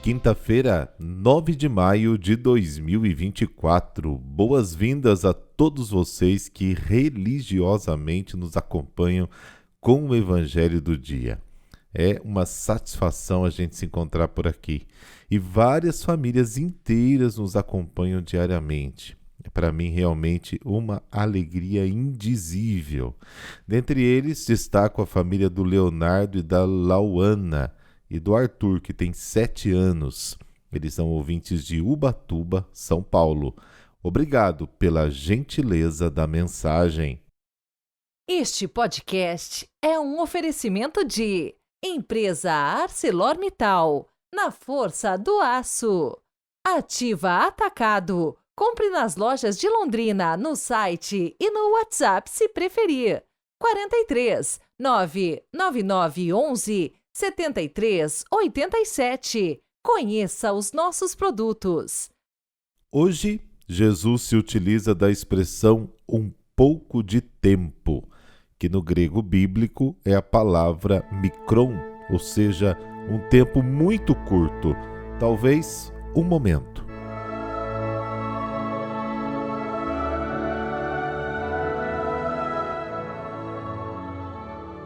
quinta-feira, 9 de maio de 2024. Boas-vindas a todos vocês que religiosamente nos acompanham com o Evangelho do dia. É uma satisfação a gente se encontrar por aqui. E várias famílias inteiras nos acompanham diariamente. É para mim realmente uma alegria indizível. Dentre eles, destaco a família do Leonardo e da Lauana e do Arthur, que tem 7 anos. Eles são ouvintes de Ubatuba, São Paulo. Obrigado pela gentileza da mensagem. Este podcast é um oferecimento de Empresa ArcelorMittal, na força do aço. Ativa Atacado. Compre nas lojas de Londrina, no site e no WhatsApp se preferir. 43 999 11 73 87. Conheça os nossos produtos. Hoje, Jesus se utiliza da expressão um pouco de tempo, que no grego bíblico é a palavra mikron, ou seja, um tempo muito curto, talvez um momento.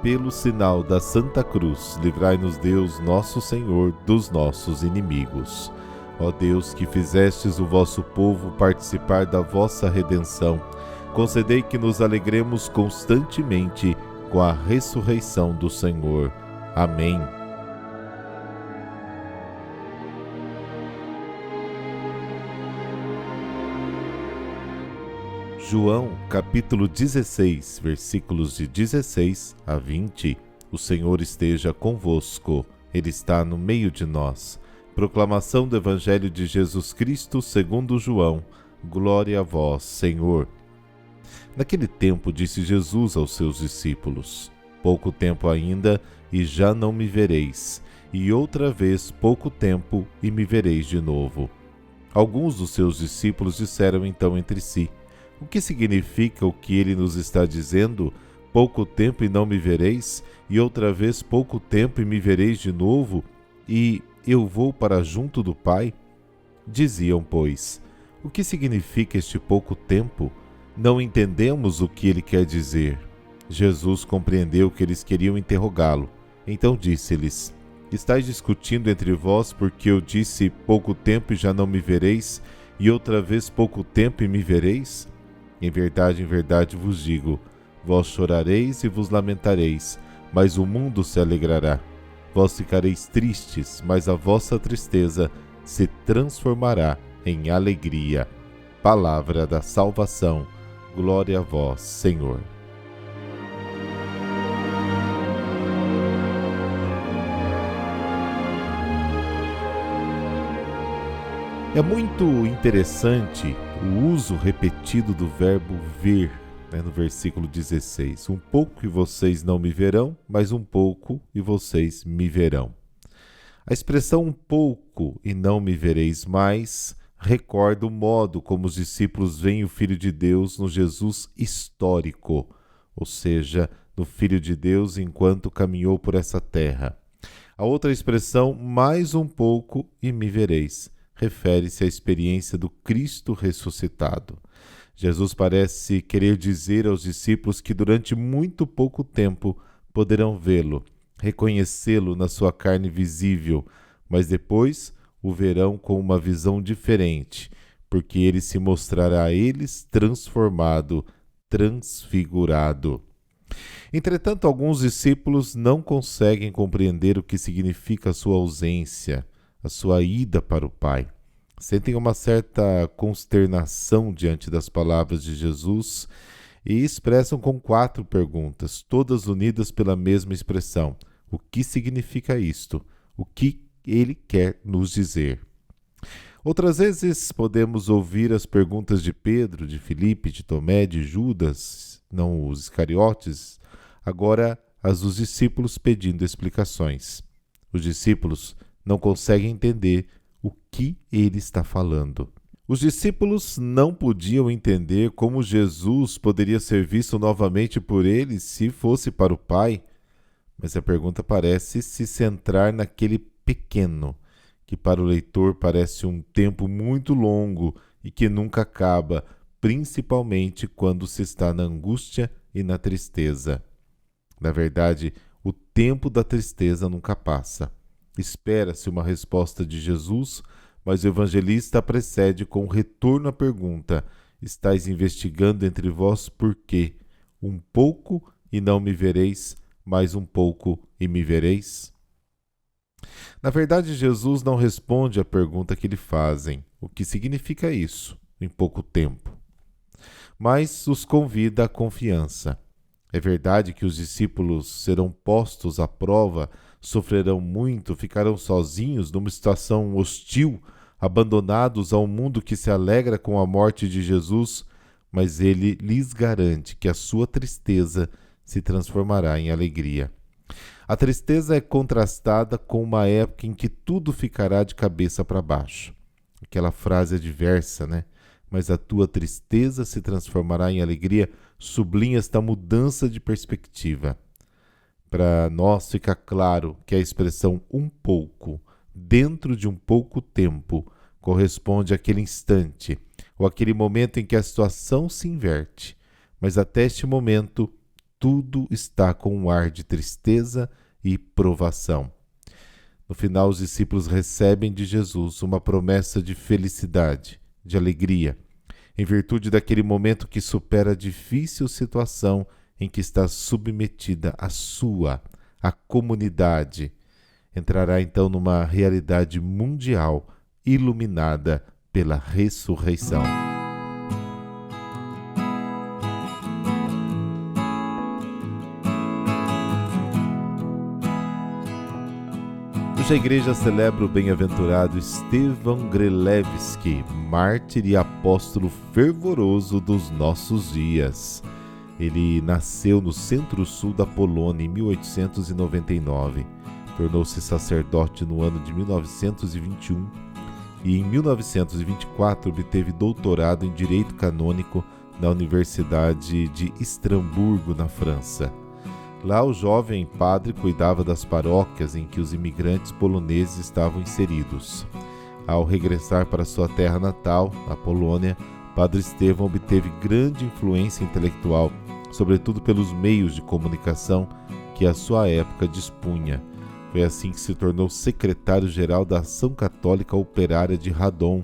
Pelo sinal da Santa Cruz, livrai-nos Deus, nosso Senhor, dos nossos inimigos. Ó Deus, que fizestes o vosso povo participar da vossa redenção, concedei que nos alegremos constantemente com a ressurreição do Senhor. Amém. João, capítulo 16, versículos de 16 a 20. O Senhor esteja convosco, Ele está no meio de nós. Proclamação do Evangelho de Jesus Cristo segundo João. Glória a vós, Senhor. Naquele tempo disse Jesus aos seus discípulos: pouco tempo ainda, e já não me vereis, e outra vez pouco tempo, e me vereis de novo. Alguns dos seus discípulos disseram então entre si: o que significa o que ele nos está dizendo? Pouco tempo e não me vereis, e outra vez pouco tempo e me vereis de novo, e eu vou para junto do Pai? Diziam, pois: o que significa este pouco tempo? Não entendemos o que ele quer dizer. Jesus compreendeu que eles queriam interrogá-lo. Então disse-lhes: estáis discutindo entre vós porque eu disse pouco tempo e já não me vereis, e outra vez pouco tempo e me vereis? Em verdade vos digo, vós chorareis e vos lamentareis, mas o mundo se alegrará. Vós ficareis tristes, mas a vossa tristeza se transformará em alegria. Palavra da salvação. Glória a vós, Senhor. É muito interessante o uso repetido do verbo ver, no versículo 16. Um pouco e vocês não me verão, mas um pouco e vocês me verão. A expressão um pouco e não me vereis mais recorda o modo como os discípulos veem o Filho de Deus no Jesus histórico, ou seja, no Filho de Deus enquanto caminhou por essa terra. A outra expressão, mais um pouco e me vereis, refere-se à experiência do Cristo ressuscitado. Jesus parece querer dizer aos discípulos que durante muito pouco tempo poderão vê-lo, reconhecê-lo na sua carne visível, mas depois o verão com uma visão diferente, porque ele se mostrará a eles transformado, transfigurado. Entretanto, alguns discípulos não conseguem compreender o que significa a sua ausência, a sua ida para o Pai. Sentem uma certa consternação diante das palavras de Jesus e expressam com 4 perguntas, todas unidas pela mesma expressão. O que significa isto? O que ele quer nos dizer? Outras vezes podemos ouvir as perguntas de Pedro, de Filipe, de Tomé, de Judas, não os Iscariotes, agora as dos discípulos pedindo explicações. Os discípulos não conseguem entender o que ele está falando. Os discípulos não podiam entender como Jesus poderia ser visto novamente por eles se fosse para o Pai, mas a pergunta parece se centrar naquele pequeno que para o leitor parece um tempo muito longo e que nunca acaba, principalmente quando se está na angústia e na tristeza. Na verdade, o tempo da tristeza nunca passa. Espera-se uma resposta de Jesus, mas o evangelista precede com o retorno à pergunta: estáis investigando entre vós por quê? Um pouco e não me vereis, mais um pouco e me vereis? Na verdade, Jesus não responde à pergunta que lhe fazem. O que significa isso, em pouco tempo? Mas os convida à confiança. É verdade que os discípulos serão postos à prova, sofrerão muito, ficarão sozinhos numa situação hostil, abandonados ao mundo que se alegra com a morte de Jesus, mas ele lhes garante que a sua tristeza se transformará em alegria. A tristeza é contrastada com uma época em que tudo ficará de cabeça para baixo. Aquela frase adversa, né? Mas a tua tristeza se transformará em alegria, sublinha esta mudança de perspectiva. Para nós fica claro que a expressão um pouco, dentro de um pouco tempo, corresponde àquele instante, ou àquele momento em que a situação se inverte. Mas até este momento, tudo está com um ar de tristeza e provação. No final, os discípulos recebem de Jesus uma promessa de felicidade, de alegria, em virtude daquele momento que supera a difícil situação em que está submetida a comunidade. Entrará então numa realidade mundial iluminada pela ressurreição. Hoje a igreja celebra o bem-aventurado Stefan Grelewski, mártir e apóstolo fervoroso dos nossos dias. Ele nasceu no centro-sul da Polônia em 1899, tornou-se sacerdote no ano de 1921 e em 1924 obteve doutorado em Direito Canônico na Universidade de Estrasburgo, na França. Lá, o jovem padre cuidava das paróquias em que os imigrantes poloneses estavam inseridos. Ao regressar para sua terra natal, a Polônia, Padre Estevão obteve grande influência intelectual, sobretudo pelos meios de comunicação que a sua época dispunha. Foi assim que se tornou secretário-geral da Ação Católica Operária de Radom.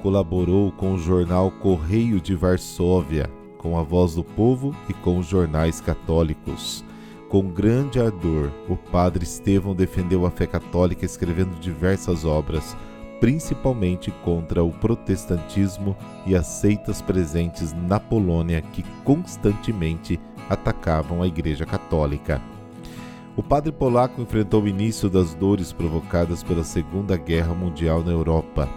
Colaborou com o jornal Correio de Varsóvia, com a Voz do Povo e com os jornais católicos. Com grande ardor, o padre Estevão defendeu a fé católica escrevendo diversas obras, principalmente contra o protestantismo e as seitas presentes na Polônia que constantemente atacavam a Igreja Católica. O padre polaco enfrentou o início das dores provocadas pela Segunda Guerra Mundial na Europa.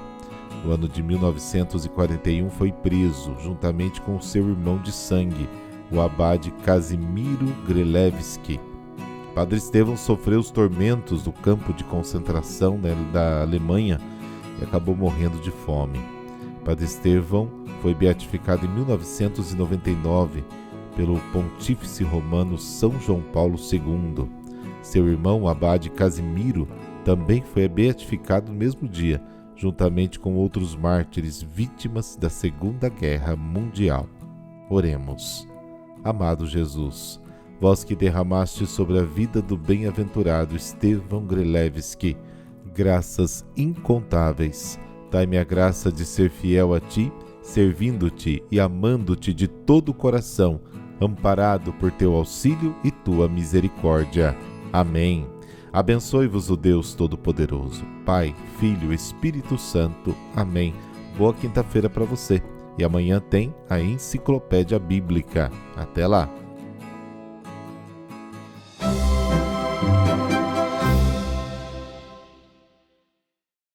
No ano de 1941 foi preso, juntamente com seu irmão de sangue, o abade Casimiro Grelewski. Padre Estevão sofreu os tormentos do campo de concentração da Alemanha e acabou morrendo de fome. Padre Estevão foi beatificado em 1999 pelo pontífice romano São João Paulo II. Seu irmão, o abade Casimiro, também foi beatificado no mesmo dia, juntamente com outros mártires vítimas da Segunda Guerra Mundial. Oremos. Amado Jesus, vós que derramaste sobre a vida do bem-aventurado Stefan Grelewski graças incontáveis, dai-me a graça de ser fiel a Ti, servindo-Te e amando-Te de todo o coração, amparado por Teu auxílio e Tua misericórdia. Amém. Abençoe-vos o Deus Todo-Poderoso, Pai, Filho, Espírito Santo. Amém. Boa quinta-feira para você. E amanhã tem a Enciclopédia Bíblica. Até lá!